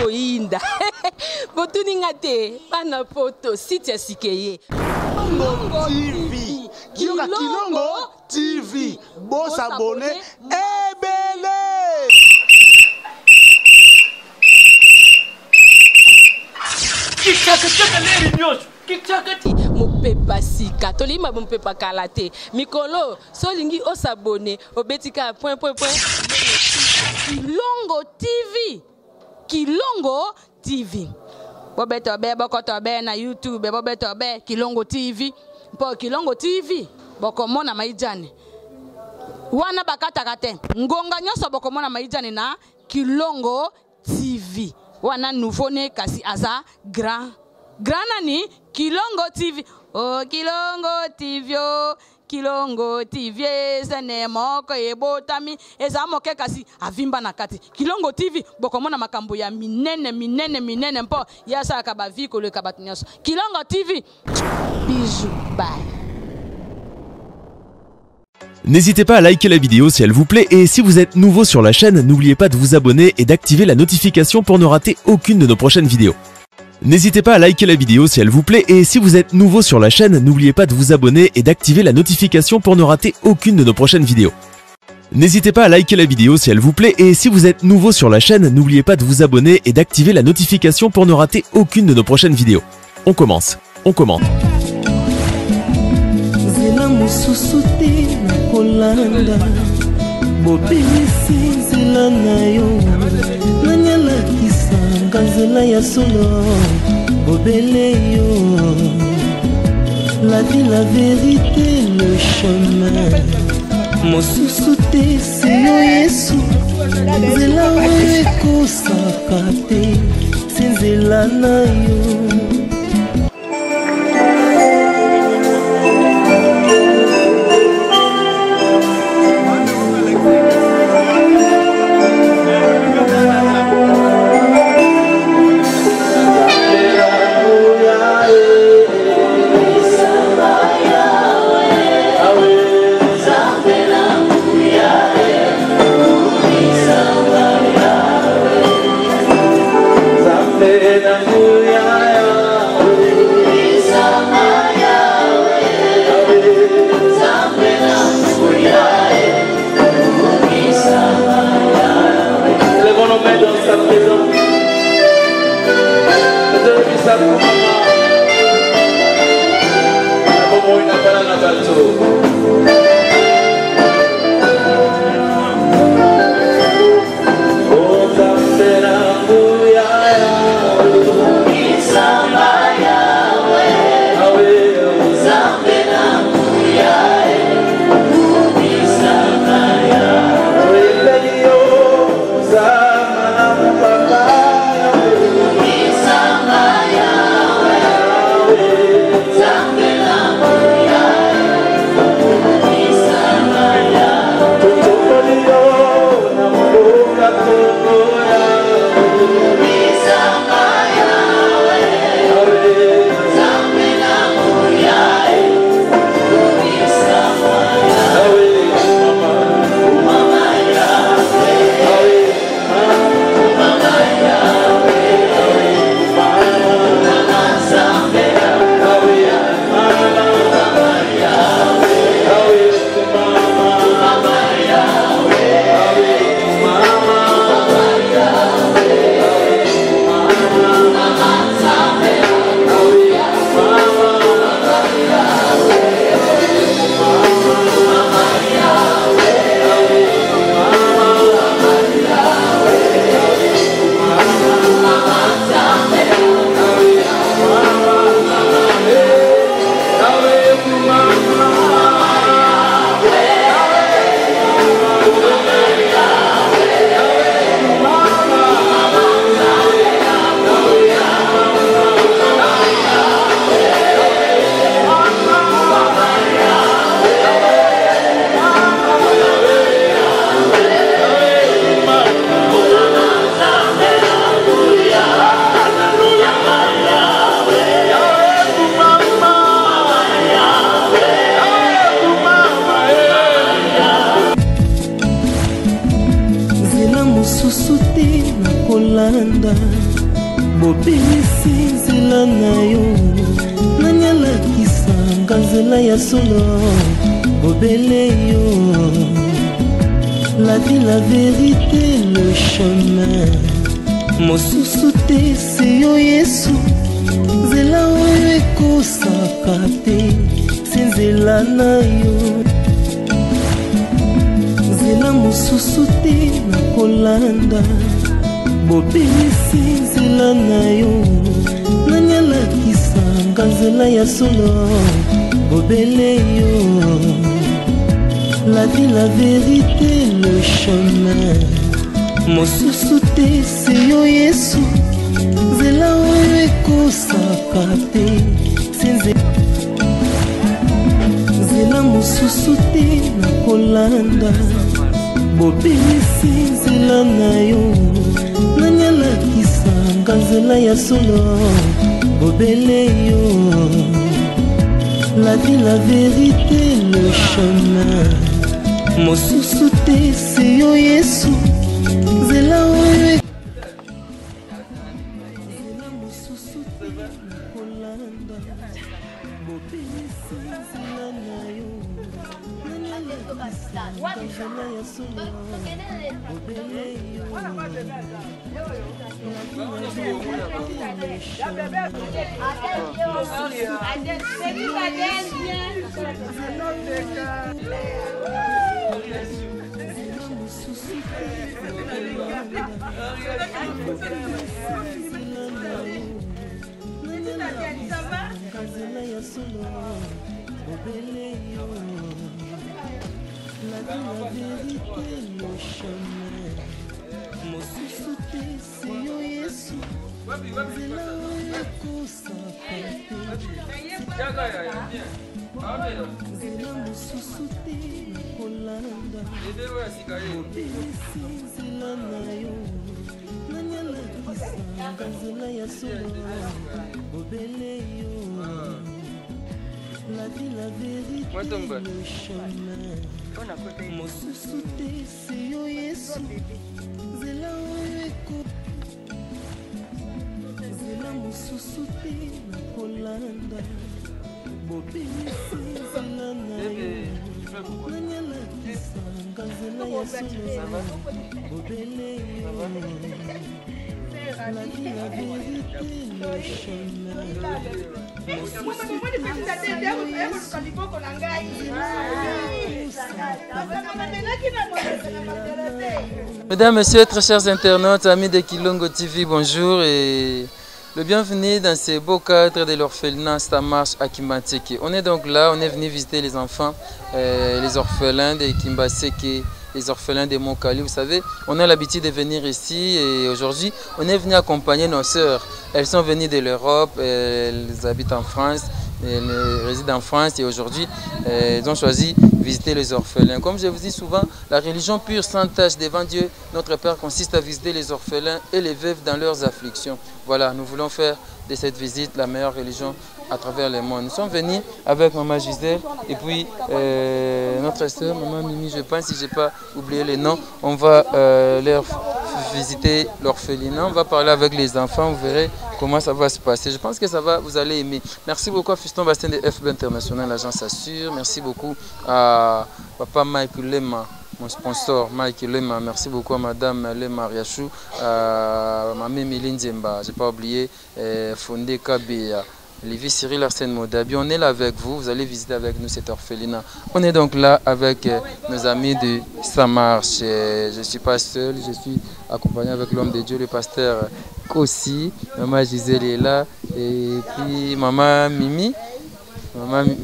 koinda. Botuninga te, bana poto, site sikeye. Kilongo TV. Kilongo TV. Bon s'abonner. Ebele. Mopepa sika tolima mopepa kalate mikolo solingi osabone obetika point. Kilongo TV bobeto be bokoto be na YouTube bobeto be Kilongo TV mpo Kilongo TV bokomona maijane wana bakataka te ngonga nyoso bokomona maijane na Kilongo TV wana nouveau ne kasi aza grand nani Kilongo TV. Oh Kilongo TV, oh Kilongo TV, sene moko ebotami eza moke kasi avimba na kati. Kilongo TV bokomona makambo ya minene mpo yasa ka ba vie ko le kabatinyaso. Kilongo TV. Bisous, bye. N'hésitez pas à liker la vidéo si elle vous plaît et si vous êtes nouveau sur la chaîne, n'oubliez pas de vous abonner et d'activer la notification pour ne rater aucune de nos prochaines vidéos. N'hésitez pas à liker la vidéo si elle vous plaît et si vous êtes nouveau sur la chaîne, n'oubliez pas de vous abonner et d'activer la notification pour ne rater aucune de nos prochaines vidéos. N'hésitez pas à liker la vidéo si elle vous plaît et si vous êtes nouveau sur la chaîne, n'oubliez pas de vous abonner et d'activer la notification pour ne rater aucune de nos prochaines vidéos. On commence, on commente. Kanzela ya solo bobele yo la vie la vérité le chemin mosusu te c'est yo Yesu nzela oyo ekosaka te se nzela na yo. mosusu te nakolanda bobimisi nzela na yo nani alakisanga nzela ya solo bobele yo la vie la vérité le chemin mosusu te se yo Yesu nzela oyo ekosaka te se nzela na yo nzela mosusu te nakolanda bobimisi nzela na yo nani alakisanga nzela ya solo bobele yo la vie la vérité le chemin mosusu te se yo Yesu nzela oyo ekosaka te se nzela mosusu te nakolanda bobimisi nzela na yo nani alakisanga nzela ya solo bobele yo la vie la vérité le chemin mosusu te se yo Yesu nzela oyo nzela mosusu te nakolanda bobimisi nzela na yo nani alakisanga nzela ya solo bobele yo la vérité le chemin mosusu te se yo Yesu nzela oyo ekosaka te nzela mosusu te nakolanda bobimisi nzela na yo nani alakisanga nzela ya solo bobele yo la vie la vérité le chemin mosusu te se yo Yesu nzela oyo nzela mosusu te nakolanda bobimisi nzela na yo nani alakisanga nzela ya solo bobele yo la vie la vérité le chemin Mesdames, Messieurs, très chers internautes, amis de Kilongo TV, bonjour et le bienvenue dans ce beau cadre de l'orphelinat Samarche à Kimbaseke. On est donc là, on est venu visiter les enfants, les orphelins de Kimbaseke, les orphelins de Mokali. Vous savez, on a l'habitude de venir ici et aujourd'hui, on est venu accompagner nos sœurs. Elles sont venues de l'Europe, elles habitent en France, elles résident en France et aujourd'hui, elles ont choisi de visiter les orphelins. Comme je vous dis souvent, la religion pure sans tâche devant Dieu, notre Père, consiste à visiter les orphelins et les veuves dans leurs afflictions. Voilà, nous voulons faire de cette visite la meilleure religion à travers le monde. Nous sommes venus avec Maman Gisèle et puis notre sœur, Maman Mimi, je pense, si je n'ai pas oublié les noms, on va leur visiter l'orphelinat, on va parler avec les enfants, vous verrez comment ça va se passer. Je pense que ça va, vous allez aimer. Merci beaucoup à Fiston Bastien de FB International, l'agence Assure. Merci beaucoup à Papa Mike Lema, mon sponsor Mike Lema. Merci beaucoup à Madame Lema Riachou, à Mamie Miline Zemba, je n'ai pas oublié, Fondé Kabea, Lévi Cyril Arsène Modabi. On est là avec vous, vous allez visiter avec nous cet orphelinat. On est donc là avec nos amis de Samarche. Je ne suis pas seul, je suis accompagné avec l'homme de Dieu, le pasteur Kossi. Maman Gisèle est là et puis Maman Mimi.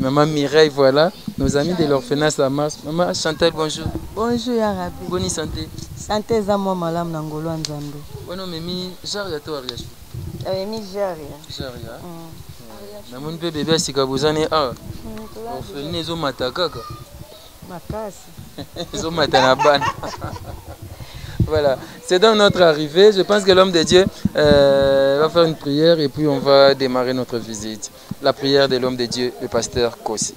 Maman Mireille, voilà, nos amis de l'orphelinat Samarche. Maman Chantal, bonjour. Bonjour Yarabi. Bonne santé. Santé zamo malam nangolo nzambe. Bueno Mimi, Jaria to Ariachu. Mimi Jaria. Jaria. Namoni pe bébé asika bozane a. Orphelinat ezo mataka kaka. Makasi. Ezo matana bana. Voilà, c'est donc notre arrivée. Je pense que l'homme de Dieu va faire une prière et puis on va démarrer notre visite. La prière de l'homme de Dieu, le pasteur Kossi.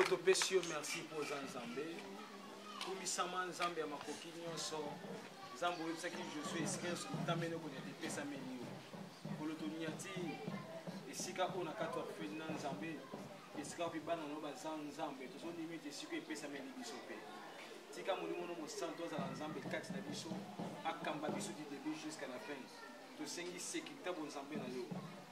topesi yo merci mpo oza nzambe kumisama nzambe ya makoki nyonso nzambe oyebisaki josue esika nyonso kotamene okonyata epesameli yo kolo toniati esika oyo na kati orfeli na nzambe esika opi bana no baza nzambe tozondimi ete esika epesameli biso mpe tika molimo no mosantu azala nzambe kati na biso akamba biso du début jusqu'à la fin tosengi sécurité bonzambe na yo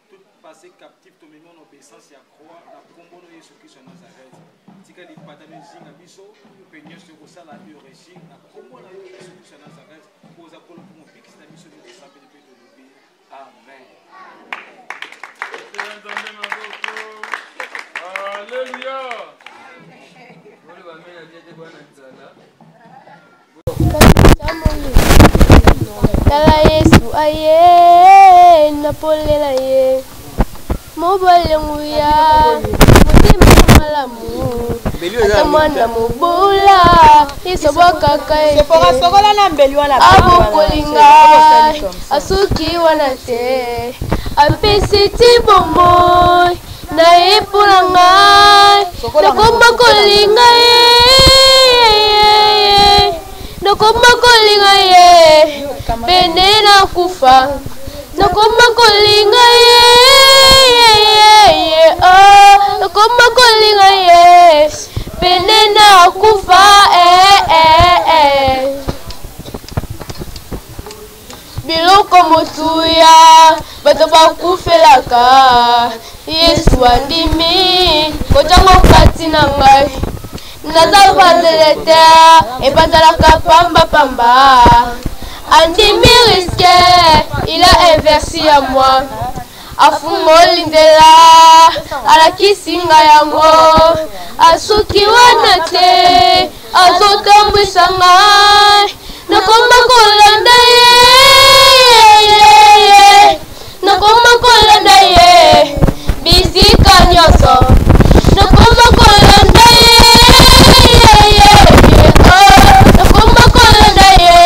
tout passé captif tomemi en obéissance ya croix na kombo no yesu kristo ya nazareth tika lipata mizinga biso mpe nyonso ekosala yo réussir na kombo na yo yesu kristo ya nazareth mpo oza kolo mpo mobikisi na biso nokosambeli mpe tolobi amen. Alléluia. Tala Yesu aye napolela ye mobile nguya mutima malamu atamwana mobula isoboka kai abokolinga asuki wana te apesi tibomo na epula ngai nakoma kolinga ye nakoma kolinga ye pene na kufa nakoma kolinga ye nakoma kolinga ye pene na kufa biloko motuya bato bakufelaka yesu andimi kojango kati na ngai naza bazele te epatalaka pamba andimi risque il a inversé à moi afungoli nzela alakisinga yango asuki wana te azotambwisa ngai nakoma kolanda ye nakoma kolanda ye bisika nyonso nakoma kolanda ye nakoma kolanda ye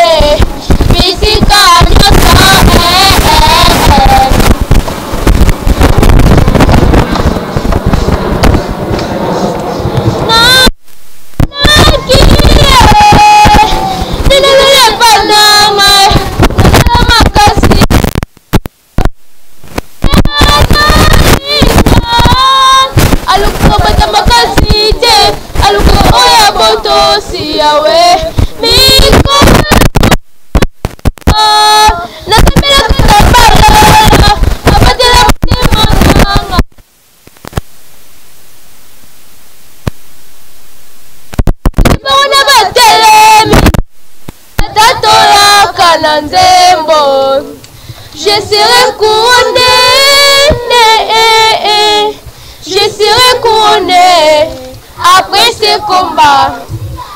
bisika nyonso si yawe miko nakabela katabala abatela mutima nanga bona batelemi tatolaka na nzembo je serai couronné je serai couronné après ce combat.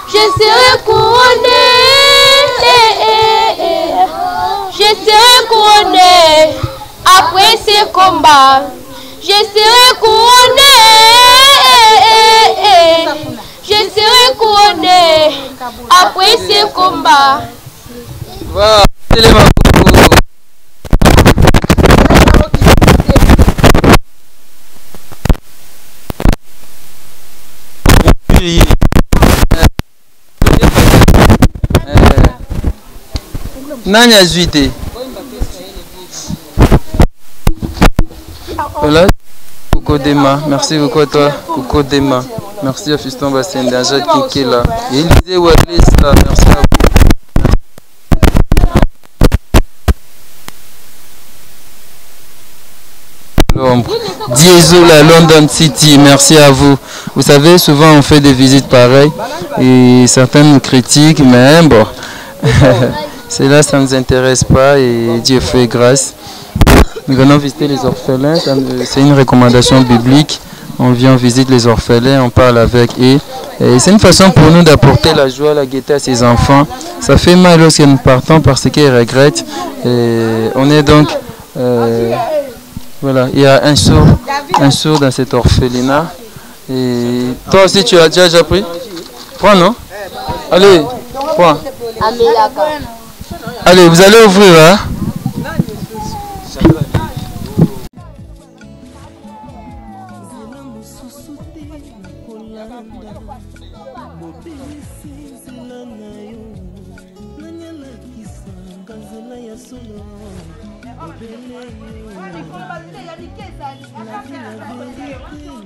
Je serai couronné, je serai couronné après ce combat. Je serai couronné, je serai couronné après ce combat. Wow, Nanya Zuité. Voilà. Coucou Dema. Merci beaucoup à toi. Coucou Dema. Merci à Fiston Bastien Jade qui est là. Et Élisée Wallace, merci à vous. Diesola, London City, merci à vous. Vous savez, souvent on fait des visites pareilles et certains nous critiquent, mais bon, cela ça ne nous intéresse pas et Dieu fait grâce. Nous venons visiter les orphelins, c'est une recommandation biblique. On vient visiter les orphelins, on parle avec eux. Et c'est une façon pour nous d'apporter la joie, la gaieté à ces enfants. Ça fait mal lorsque nous partons parce qu'ils regrettent. Et on est donc... voilà, il y a un sourd dans cet orphelinat. Et toi aussi, tu as déjà pris? Prends, non? Allez, prends. Allez, vous allez ouvrir, hein? kolanda bobelisi nzela na yo nanyalakisanga nzela ya solo obele yo la vérité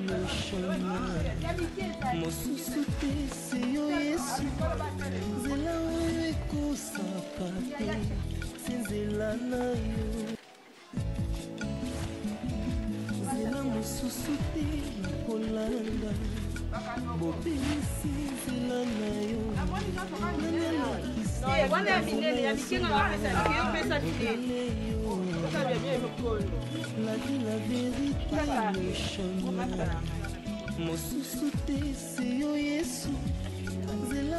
le chemin mosusu te se yo yesu nzela oyo ekosaka te se nzela na yo nzela mosusu te kolanda bobelisi nzela na yo la vie la vérité le chemin mosusu te se yo yesu nzela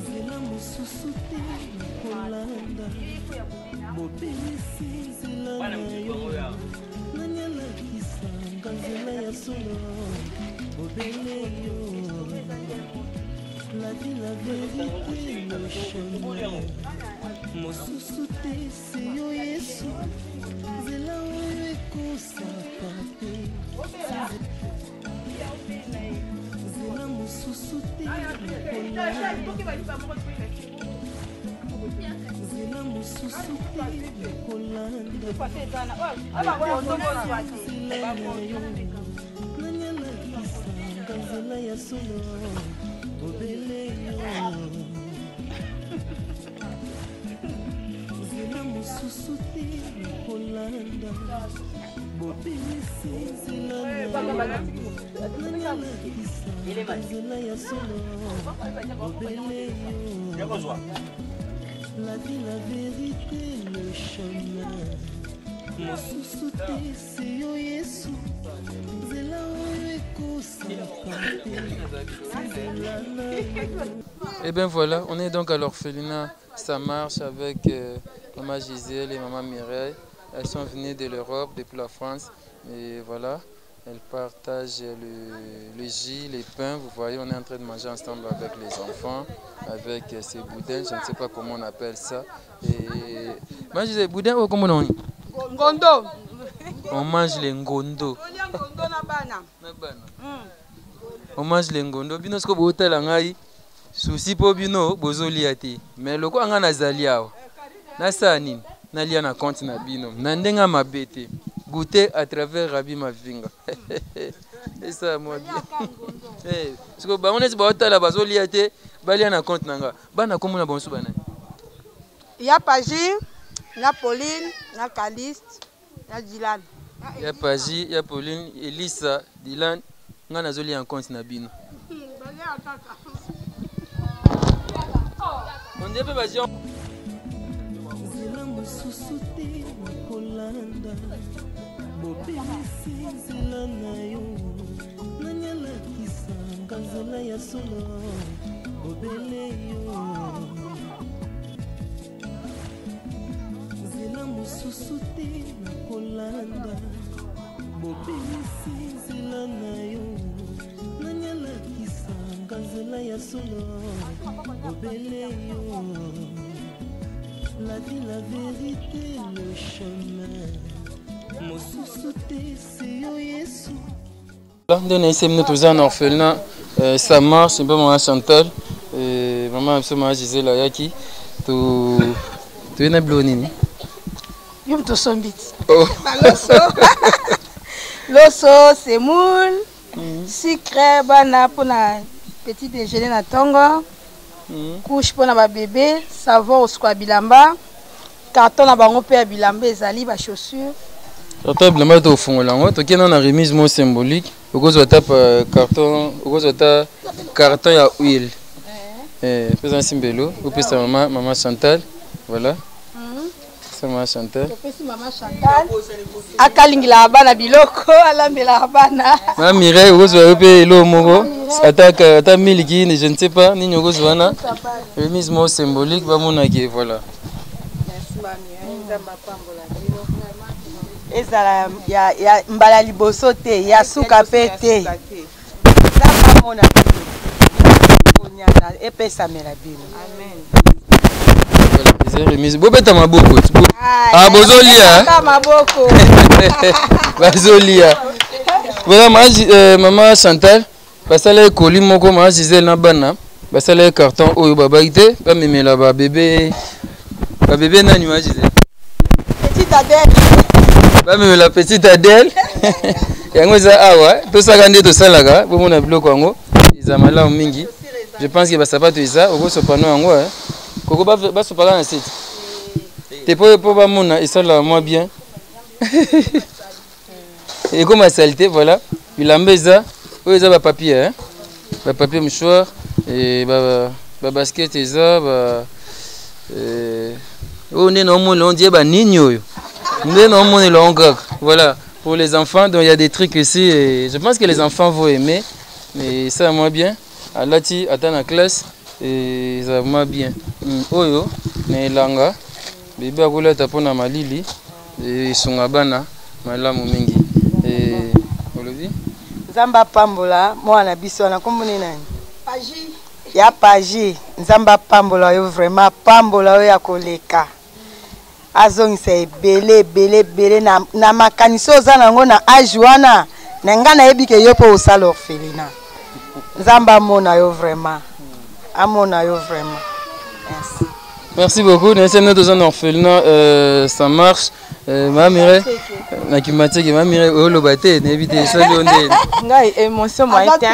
nzela mosusu te kolanda bobelisi nzela na yo nanyalakisanga nzela ya solo obele yo la vie la vérité le chemin mosusu te se yo yesu nzela oyo ekosaka te nzela mosusu te kolanda nzela mosusu te kolanda nzela na yo nanyalakisanga nzela ya solo obele yo nzela mosusu te kolanda bobelisi nzela na yo nanyalakisanga nzela ya solo obele yo la vie la vérité le chemin mosusu te se yo yesu nzela oyo ekosaka te nzela na yo. Et bien voilà, on est donc à l'orphelinat. Ça marche avec maman Gisèle et maman Mireille. Elles sont venues de l'Europe, depuis la France. Et voilà, elles partagent le jus, les pains. Vous voyez, on est en train de manger ensemble avec les enfants, avec ces boudins. Je ne sais pas comment on appelle ça. Et moi, je disais, boudin, comment on dit? Ngondo. On mange les ngondo. On mange les ngondo. Bino sko botel angai. Souci po bino bozolia te. Mais loko anga nazali awa. Na sani na lia na compte na bino. Na ndenga mabete. Goûter à travers Rabbi Mavinga. Et ça moi bien. Eh, sko ba on est ba hotela bazolia te, balia na compte nanga. Bana komuna bonso bana. Ya Paji, na Pauline, na Caliste, na Dylan. Ya Paji, ya Pauline, Elisa, Dylan, nga nazoli en compte na bino. On dit pas Paji. Nzela mosusu te kolanda bobelisi nzela na yo nanyalakisanga nzela ya solo obele yo nzela mosusu te kolanda bobelisi nzela na yo nanyalakisanga nzela ya solo obele yo la vie la vérité le chemin mosusu te se yo yesu. Là, on est tous en orphelinat. Ça marche, c'est pas maman Chantal. Maman maman Gisèle Ayaki. Tu es né blonini. Je me sens vite. Oh. L'osso, semoule, sucre, bana pour la petit déjeuner na tongo. Couche pour na bébé, savon au squat bilamba, carton na bango pe bilamba ezali ba chaussures. Carton bilamba to fongola ngo to kena na remise mo symbolique. Okozo tape carton, okozo ta carton ya huile. Pesa simbelo, ou pesa maman Chantal, voilà. C'est maman Chantal. Pesa maman Chantal. Akalingila bana biloko, alambela bana. Maman Mireille okozo pe lo moko. Ata miliki, je ne sais pas, ni nyoko zwana. Remise mo symbolique, ba monaki, voilà. Merci mamie, nzamba pambola bino. Ezala ya mbala liboso te, ya suka pe te. Nzamba mona bino. Konyana epesa mela bino. Amen. Voilà, c'est remise. Bobeta maboko. Ah, bozolia. Maboko. Bazolia. Voilà, maman Chantal, basala ekoli moko ma Gisèle na bana, basala carton oyo babaite, ba memela ba bébé. Ba bébé nani ma Gisèle? Petite Adèle. Ba memela petite Adèle. Yango za awa, to saka nde to salaka, bo mona biloko yango, iza malamu mingi. Je pense que basapato iza, oko sopano yango hein. Koko ba sopaka na site. Te po ba mona isala moi bien. Et comme la saleté, voilà. Il a mis ça. Oui, ça va papier, hein. Va papier mouchoir et va basket et ça va. On est normalement on dit bah nino. On est normalement long gag. Voilà. Pour les enfants, donc il y a des trucs ici et je pense que les enfants vont aimer. Mais ça moi bien. À l'ati attend la classe et ça moi bien. Oh yo, mais langa. Bébé a voulu tapona malili et son abana malamu mingi. Nzamba pambola mwana biso na komboni nani Paji ya Paji Nzamba pambola yo vraiment pambola yo ya koleka azongisa ebele na makaniso za nango na age wana na nga na yebi ke yo po osala orphelinat Nzamba amona yo vraiment merci. Merci beaucoup. Nous sommes dans un orphelinat, ça marche. Ma mère, na kimatique, ma mère, oh le bâté, n'évitez ça de on est. Émotion moi était.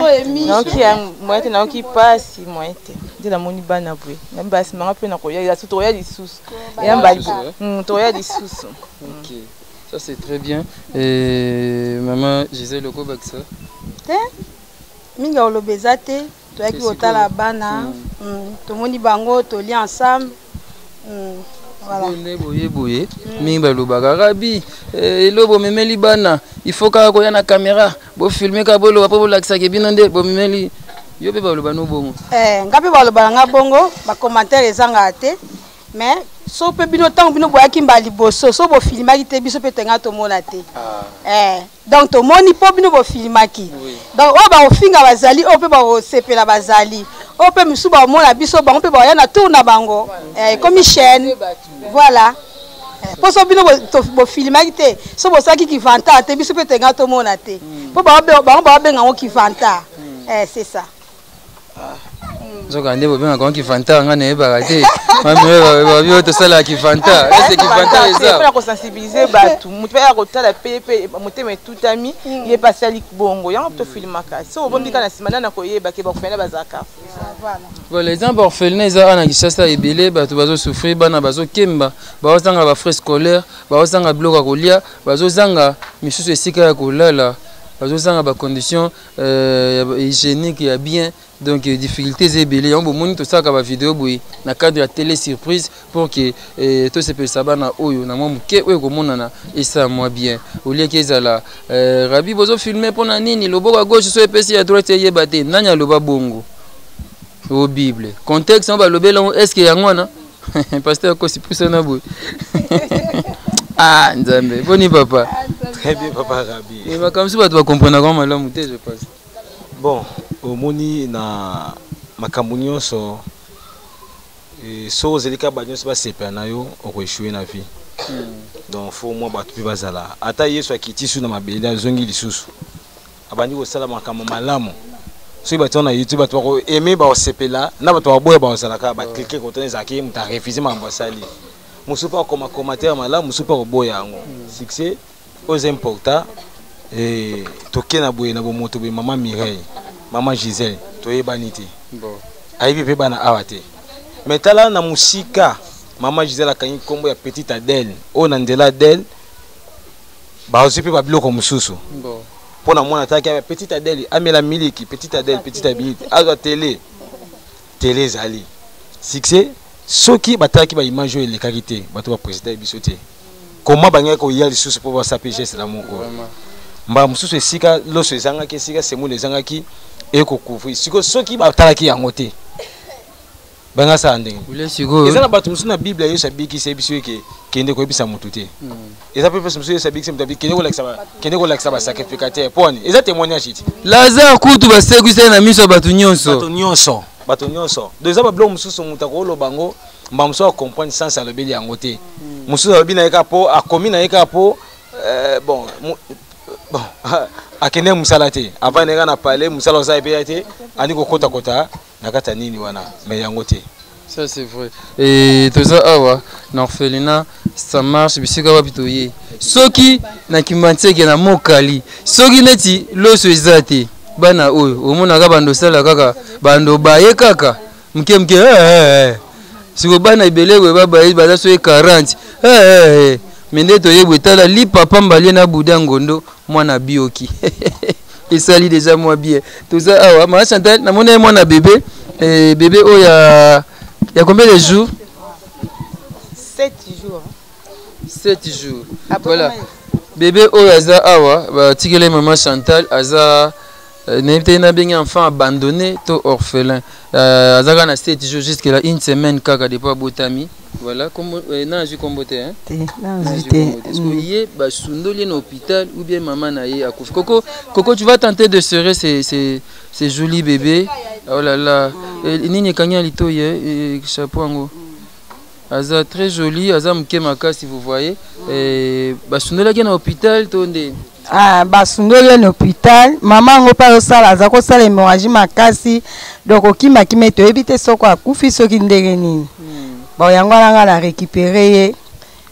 Non qui a moi était non qui passe moi était. De la moni bana boué. Na basi manga pe na koya ya tutoya di sous. Ya mbali. Tutoya di sous. OK. Ça c'est très bien. Et maman Gisèle loko baksa. Minga olobezate, toyaki otala bana. Tomoni bango to li ensemble. Voilà. Boye mimba lobaka rabi elobo memeli bana il faut ka ko yana caméra bo filmer ka bolo pa bolakisa ke binonde bo memeli yo pe ba loba no bongo ngapi ba loba nga bongo ba commentaire ezanga te mais so pe bino tango bino boyaki mbali boso so bo filmaki te biso pe tenga to mona te donc to moni po bino bo filmaki donc o ba ofinga bazali o pe ba o sepela bazali o pe misu ba mona biso bango pe ba yana tour na bango comme chaîne voilà po so bino bo filmaki te so bo saki ki vanta te biso pe tenga to mona te po ba benga ngo ki vanta c'est ça. Zoka ndebo bien quand qui fanta nga ne ba te mamere ba bio to sala qui fanta c'est qui fanta ça pour la sensibiliser batu mutu ya kotala pepe muteme tout ami il est passé à bongo ya to filmaka so bon dika na simana na koyeba ke ba kufena bazaka voilà les gens orphelins ça ana kishasa ebele batu bazo souffrir bana bazo kemba bazo zanga ba frais scolaires bazo zanga bloka kolia bazo zanga misusu esika ya kolala bazo zanga ba conditions hygiéniques ya bien. Donc difficultés ébélées on bomoni to saka ba vidéo boy na cadre ya télé surprise pour que to se pesa bana oyo na mwa muke oyo komonana et ça moi bien au lieu que ezala rabi bozo filmer pona nini loboko gauche so epesi ya droite yeba te nanya loba bongo au bible contexte on ba lobela est-ce que yango na pasteur ko si pousse na boy ah nzambe boni papa très bien papa rabi et ba comme ça tu vas comprendre comment malamu te je pense. Bon, au moni na makambo nyonso so zelika ba nyonso ba sepa na yo okoeshuwe na vie. Donc faut moi batu pe bazala. Ata Yesu akiti su na mabele azongi lisusu. Abandi ko sala makambo malamu. So batu na YouTube batu ko aimer ba osepela na batu ba boya ba osala ka ba cliquer ko tone zaki muta refuser mambo sali. Musupa ko commentaire malamu musupa ko boya ngo. Succès aux importants. Et toke na boye na bo moto be maman Mireille maman Gisèle toyebani te bon ayibi pe bana awate mais tala na musika maman Gisèle akanyi kombo ya petite Adèle o na ndela Adèle ba ozipe ba biloko mususu bon pona mwana taka ya petite Adèle amela miliki petite Adèle azo télé zali succès soki bataki ba image yo elekaki te bato ba président biso te comment bangé ko yali susu po ba saper geste la moko mba mususu esika loso ezangaki esika semule ezangaki ekokufu siko soki batalaki yango te banga sa ndenge eza na bato mususu na bible yo sabikisa biso eke kende koyebisa mutu te eza pe mususu yo sabikisa mutu kende kolakisa ba sacrificateur poni eza témoignage iti Lazare kutu basekisa na miso bato nyonso donc eza bablo mususu mutu akoloba bango mbamso a comprendre sens à l'obéi en côté musu a bina ekapo a commis na ekapo bon a kene musalate avant nega na parler musala za ebeyate ani ko kota na kata nini wana mais en côté ça c'est vrai et toza awa na orphelinat ça marche bisika babitoye soki na kimanteke na mokali soki neti loso ezate bana oyo omonaka bando sala kaka bando baye kaka mke siko bana ibele we baba baza so 40 mende to yebwe tala li papa mbali na buda ngondo mwana bioki esali déjà moi bien tout ça awa ma Chantal na mona mwana bébé bébé oya il y a combien de jours? 7 jours. 7 jours. Voilà. Bébé oyaza awa ba tikele maman Chantal aza n'a bien enfant abandonné, tout orphelin. Azaka na 7 jours jusqu'à la une semaine kaka de pas botami. Voilà, comme na ju komboté hein. Est-ce que yé ba sundoli na hôpital ou bien maman na yé akufi. Coco tu vas tenter de serrer ces jolis bébés. Oh là là. Nini kanya lito yé chapeau ngo. Aza très joli, aza mke makasi vous voyez. Ba sundoli na hôpital tonde. Ah, basundoli na hôpital, maman ngo pa osala za ko sala hémorragie makasi, donc okima kimeto ebite soko akufi soki ndenge nini. Ba yango nga na récupérer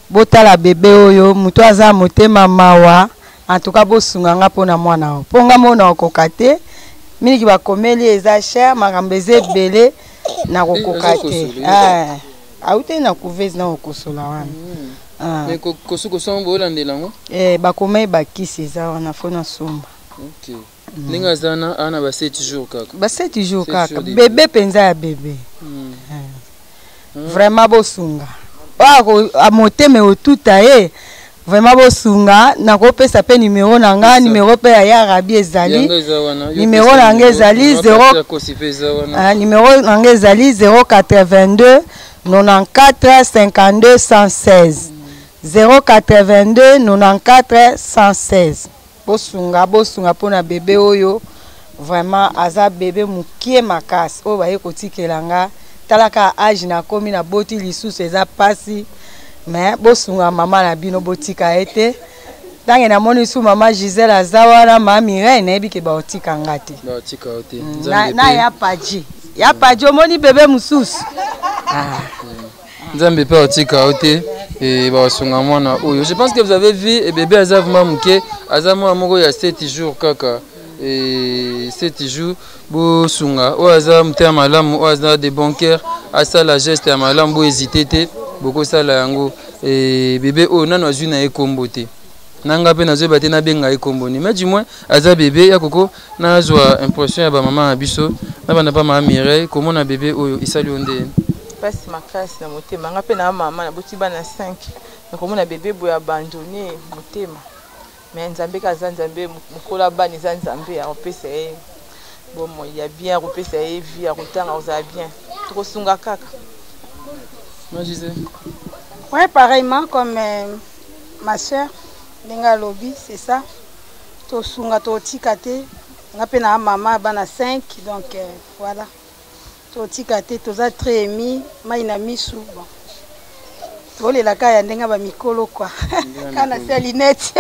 botala bébé oyo muto aza motema mawa, en tout cas bosunga nga pona mwana o. Ponga mona okokate, miniki ba komeli eza cher, makambeze belé na kokokate. Ah, aute na couvese na okosola wana. Mais kosuko sombo olandela ngo bakoma bakisi eza wana fona somba. OK. Ninga zana ana ba 7 jours kaka. Ba 7 jours kaka. Bébé penza ya bébé. Vraiment bosunga. A moteme otuta vraiment bosunga na kopesa pe numéro nanga numéro pe ya Arabi ezali. Numéro nanga ezali 0 numéro nanga ezali 082 94 52 116. 082 94 116. Bosunga pona bébé oyo vraiment aza bébé mukie makasi o baye kotikelanga talaka âge na komi na boti lisusu eza pasi mais bosunga mama na bino botika ete tange na moni su mama Gisèle azawana mama Mireille na yebi ke ba otika ngati ba otika ote na ya paji omoni bébé mususu Nzambe pe otika ote et ba sunga mwana oyo. Je pense que vous avez vu et bébé azavuma muke azamwa moko ya 7 jours kaka et 7 jours bo sunga o azam te malamu o azna de bon cœur asa la geste ya malamu bo hésiter te boko sala yango et bébé o nano azwi na ekombote nanga pe nazo bate na benga ekomboni mais du moins aza bébé ya koko na zwa impression ya ba maman abiso na bana pa mama Mireille comment na bébé oyo isali onde pasi makasi na motema nga pe na mama na boti bana 5 nakomona bébé boya abandonné motema mais nzambe ka nzambe mukola bani za nzambe akopesa ye bomo ya bien akopesa ye vie akotanga oza bien tokosunga kaka. Moi je disais ouais pareillement comme ma soeur Lenga Lobby c'est ça tosunga totika te nga pe na mama bana 5 donc voilà totika te toza très émis maina misu bon tolela kaya ndenga ba mikolo quoi kana salinette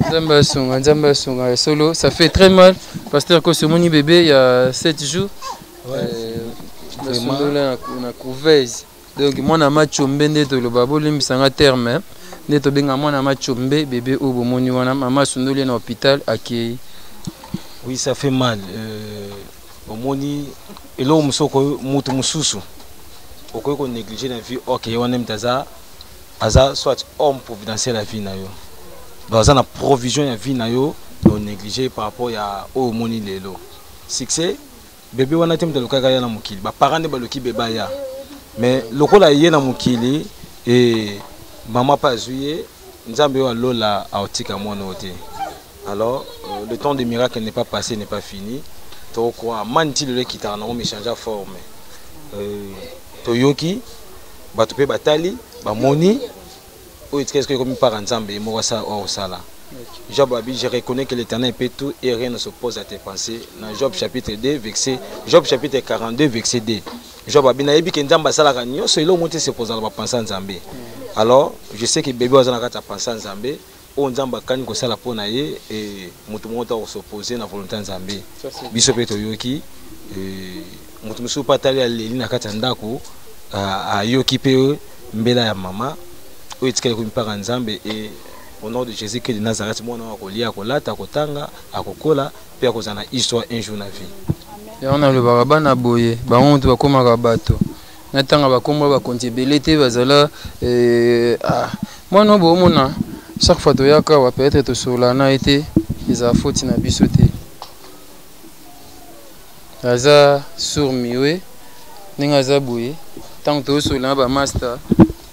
Nzamba sunga solo ça fait très mal pasteur ko ce moni bébé il y a 7 jours vraiment on a couvese donc moi na machombe ndeto lo baboli misanga terme ndeto benga moi na machombe bébé obo moni wana mama sundoli na hôpital akei. Oui, ça fait mal au moni et là musoko mutu mususu okoki ko négliger la vie OK wana mtaza aza soit homme providentiel la vie na yo baza na provision ya vie na yo no négliger par rapport ya o moni lelo succès bébé wana temta lokaka ya na mukili ba parents ba loki beba ya mais lokola ye na mukili et maman pas juillet nzambe yo lola aotika mwana ote. Alors le temps des miracles n'est pas passé, n'est pas fini. Toko manti le qui t'a non échanger forme toyoki batupe batali ba moni o qu'est-ce que comme par ensemble mo ça o sala Job Abi, je reconnais que l'Éternel peut tout et rien ne s'oppose à tes pensées. Dans Job chapitre 2, verset, Job chapitre 42, verset 2. Job Abi, naïbi que Nzamba Salaka Nyo, c'est là où monter se pose à la pensée en Zambé. Alors, je sais que bébé Ozana Kata pensée en Zambé, où Nzamba Kani Kosala Ponaye et Moutoumota s'opposer à la volonté en Zambé. Bisopeto Yoki, Moutoumou Patali à l'Elina Katandako, à Yoki Pe, Mbela ya Mama, où est-ce qu'elle part en Zambé et au nom de Jésus que de Nazareth, moi, on a lié à Kolata, à Kotanga, à Kokola, puis à Kozana, histoire un jour na vie. Et on a le barabana à Boye, on doit comme un rabato. Natanga va comme va comptabilité, bazala. Moi, non, bon, mon chaque fois que tu as peut être sur la naïté, ils ont faute na bisoté. Aza sur miwe, n'engaza Boye, tant que tu es sur la master,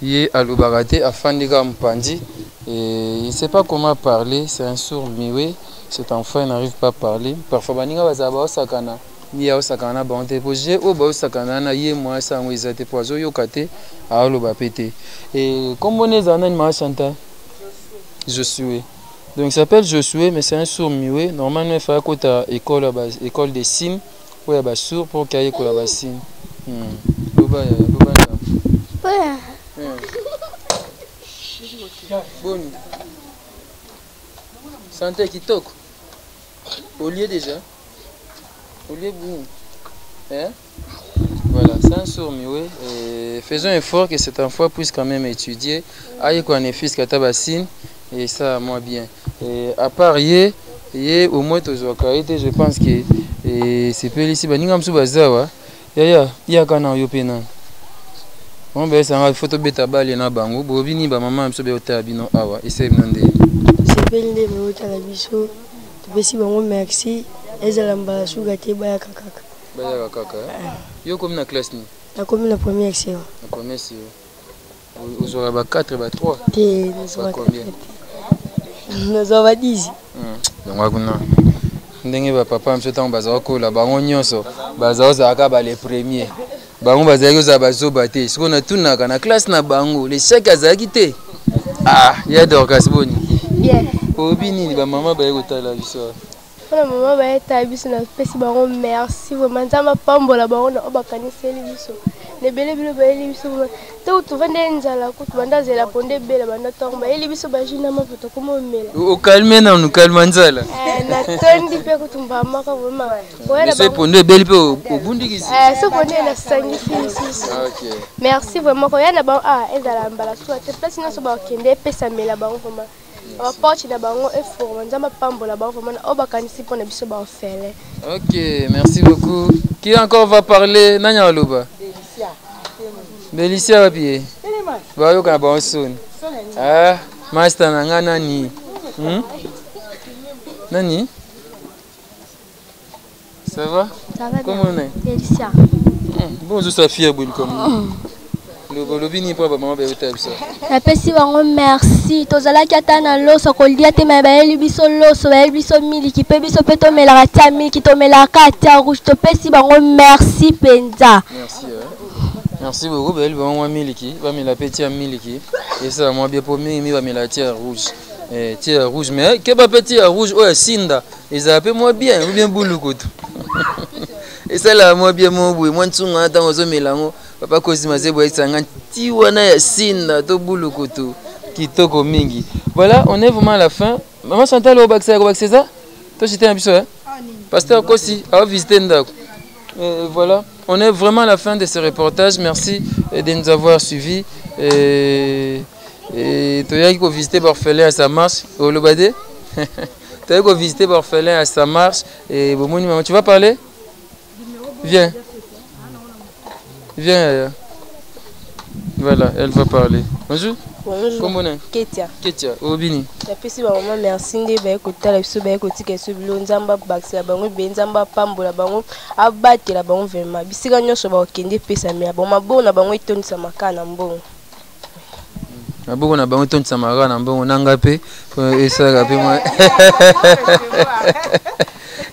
y est à l'obarate, à Fandiga Mpandi. Et il ne sait pas comment parler, c'est un sourd miwe. Cet enfant n'arrive pas à parler. Parfois, Baninga va savoir sakana. Ni ya sakana ba on te poser au ba sakana na ye moi ça moi ils étaient poiso yo kate a lo ba pété. Et comme on est en ma chanta Josué. Donc il s'appelle Josué mais c'est un sourd miwe. Normalement il faut à côté école des signes où il y a ba sourd pour qu'il y ait la bassine. Boba bon. Santé qui toque. Au lieu déjà. Au lieu boum. Hein? Voilà, c'est un sourd miwe. Faisons un effort que cet enfant puisse quand même étudier. Aïe qu'on est fils Katabassine. Et ça, moi bien. Et à part hier, au moins je pense que c'est peu ici. Baningam Subazawa. Ya kana yopena. On va essayer de photo bêta balle na bango. Bobini ba maman mso be otabino awa. Essaye nande. C'est belle me otalabiso. Tupesi bango merci. Ezalamba sugate baya kakaka. Baya kakaka. Yo comme na classe ni. Na comme la première série. La première série. Vous aurez ba 4 ba 3. Nous aurons combien? Nous aurons 10. Donc wakuna. Ndenge ba papa mso tango bazwa ko la bango nyonso. Bazwa zaka ba les premiers. Bango bazaki za bazoba te siko na tunaka na classe na bango les chèques azaki te ya Dorcas boni bien obini ba maman ba yekotala biso na maman ba eta biso na pesi bango merci vraiment nzamba pambola bango na obakaniseli biso lebele bilo ba eli biso to to vende nzala ko to banda zela ponde bela banda to ba eli biso ba jina ma poto komo mela o calme na nous calme nzala na tondi pe ko tumba maka vraiment ouais c'est ponde beli pe o bundikisi so ponde na sangi fils OK merci vraiment ko yana ba ezala mbala so te place na so ba kende pesa mela bango vraiment ba porte na bango e forma nzamba pambola bango vraiment o bakanisi pona biso ba ofele. OK merci beaucoup. Qui encore va parler nanya loba Belicia wapi? Ba yo kana ba son. Master nanga nani? Nani? Ça va? Ça va. Comment on est? Belicia. Bonjour Safia Boul comme. Le lobini pas maman ba hotel ça. Napesi bango merci. Tozala kata na loso kolia te ma ba biso loso ba biso miliki pe biso pe to mela kata miliki to mela kata rouge to pesi bango merci penza. Merci. Merci beaucoup. Belle, va miliki, va me la petite miliki. Et ça, moi bien pour mi va me la tirer rouge. Tirer rouge, mais que pas petit rouge, oh Sinda. Ils appellent moi bien, ou bien bouloukout. Et ça là, moi bien mon boui, moi tsunga dans aux mélango. Papa Cosima Zeboy Sangan, Tiwana ya Sinda, to bouloukout, qui toko mingi. Voilà, on est vraiment à la fin. Maman Chantal au bac c'est ça? Toi j'étais un peu ça. Pasteur Kossi, à visiter Ndako. Voilà, on est vraiment à la fin de ce reportage. Merci de nous avoir suivis. Et tu as visité l'orphelin à sa marche. Au Lobade, tu as visité l'orphelin à sa marche. Et tu vas parler? Viens. Viens. Voilà, elle va parler. Bonjour. Bonjour. Comment est? Ketia. Ketia, Obini. Napesi ba maman merci nde ba ekotala biso ba ekotika so bilo nzamba bakisa bango be nzamba pambola bango abatela bango vraiment bisika nyonso ba okende pesa me ba mabona bango etonisa makana mbongo. Aboko na bango etonisa makana mbongo nanga pe esa pe moi.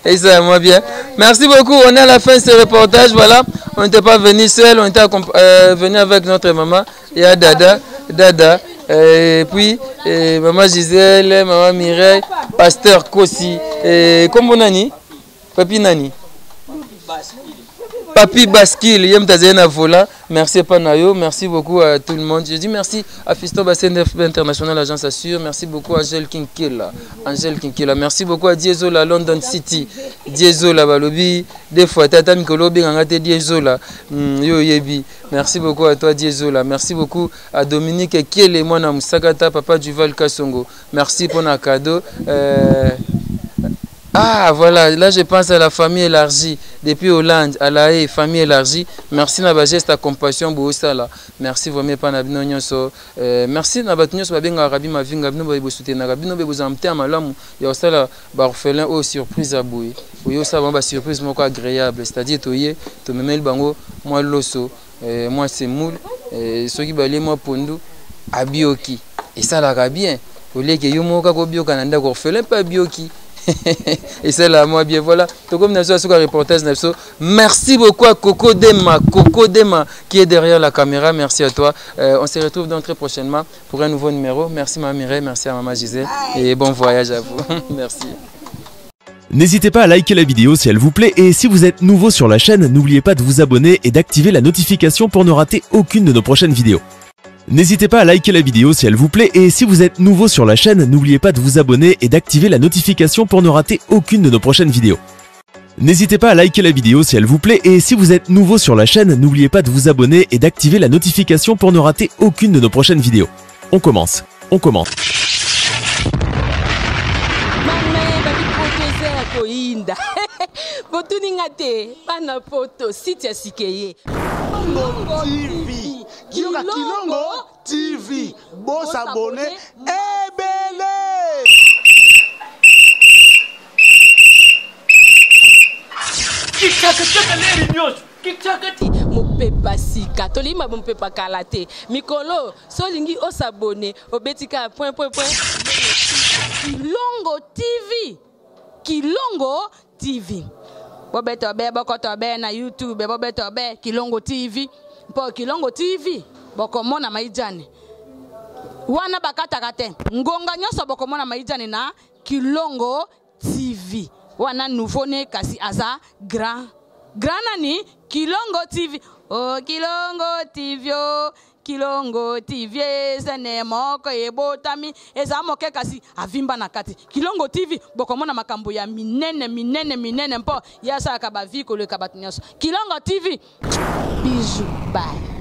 Et ça moi bien. Merci beaucoup. On est à la fin de ce reportage. Voilà, on n'était pas venu seul, on était venu avec notre maman et Dada. Et puis maman Gisèle, maman Mireille, pasteur Kossi, comment nani? Papi nani? Papi Basquille, Yem Tazena Vola, merci Panayo, merci beaucoup à tout le monde. Je dis merci à Fiston Bassin International, Agence Assure, merci beaucoup à Angèle Kinkela, merci beaucoup à Diezola, London City, Diezola Balobi, des fois Tata Mikolobi, Ngate Diezola, Yo Yebi, merci beaucoup à toi Diezola, merci beaucoup à Dominique Kiele, Mwana Moussakata, Papa Duval Kassongo, merci pour un cadeau. Ah voilà, là je pense à la famille élargie, depuis Hollande, à la haie, famille élargie. Merci na ba geste à compassion Bousala. Merci vraiment pas na bino nyonso. Merci na bat nyonso ba benga rabi ma vinga bino ba soutenir na bino be bozamte malamu. Ya osala ba orphelin au surprise à boui. Oyo ça ba surprise moko agréable, c'est-à-dire toye to memel bango moi loso, moi c'est moule, ceux qui balé moi pondu abioki. Et ça la bien. Au lieu que yo moka ko bioka na ndako orphelin pas bioki. Et c'est là, moi bien voilà. Merci beaucoup à Coco Dema qui est derrière la caméra. Merci à toi. On se retrouve donc très prochainement pour un nouveau numéro. Merci Maman Mireille, merci à Maman Gisèle et bon voyage à vous. Merci. N'hésitez pas à liker la vidéo si elle vous plaît et si vous êtes nouveau sur la chaîne, n'oubliez pas de vous abonner et d'activer la notification pour ne rater aucune de nos prochaines vidéos. N'hésitez pas à liker la vidéo si elle vous plaît et si vous êtes nouveau sur la chaîne, n'oubliez pas de vous abonner et d'activer la notification pour ne rater aucune de nos prochaines vidéos. N'hésitez pas à liker la vidéo si elle vous plaît et si vous êtes nouveau sur la chaîne, n'oubliez pas de vous abonner et d'activer la notification pour ne rater aucune de nos prochaines vidéos. On commence. Kilongo TV, bon s'abonner, ebele. Mopepa sika tolima mopepa kalate mikolo solingi osabone obetika point Kilongo TV bobeto be bokoto be na YouTube bobeto be Kilongo TV po Kilongo TV bokomona maijani wana bakataka te ngonga nyonso bokomona maijani na Kilongo TV wana nouveau ne kasi aza grand nani Kilongo TV oh Kilongo TV zene moko ebotami eza moke kasi avimba na kati Kilongo TV bokomona makambo ya minene mpo yasa ka ba vie ko le kabat nyonso Kilongo TV bisous bye.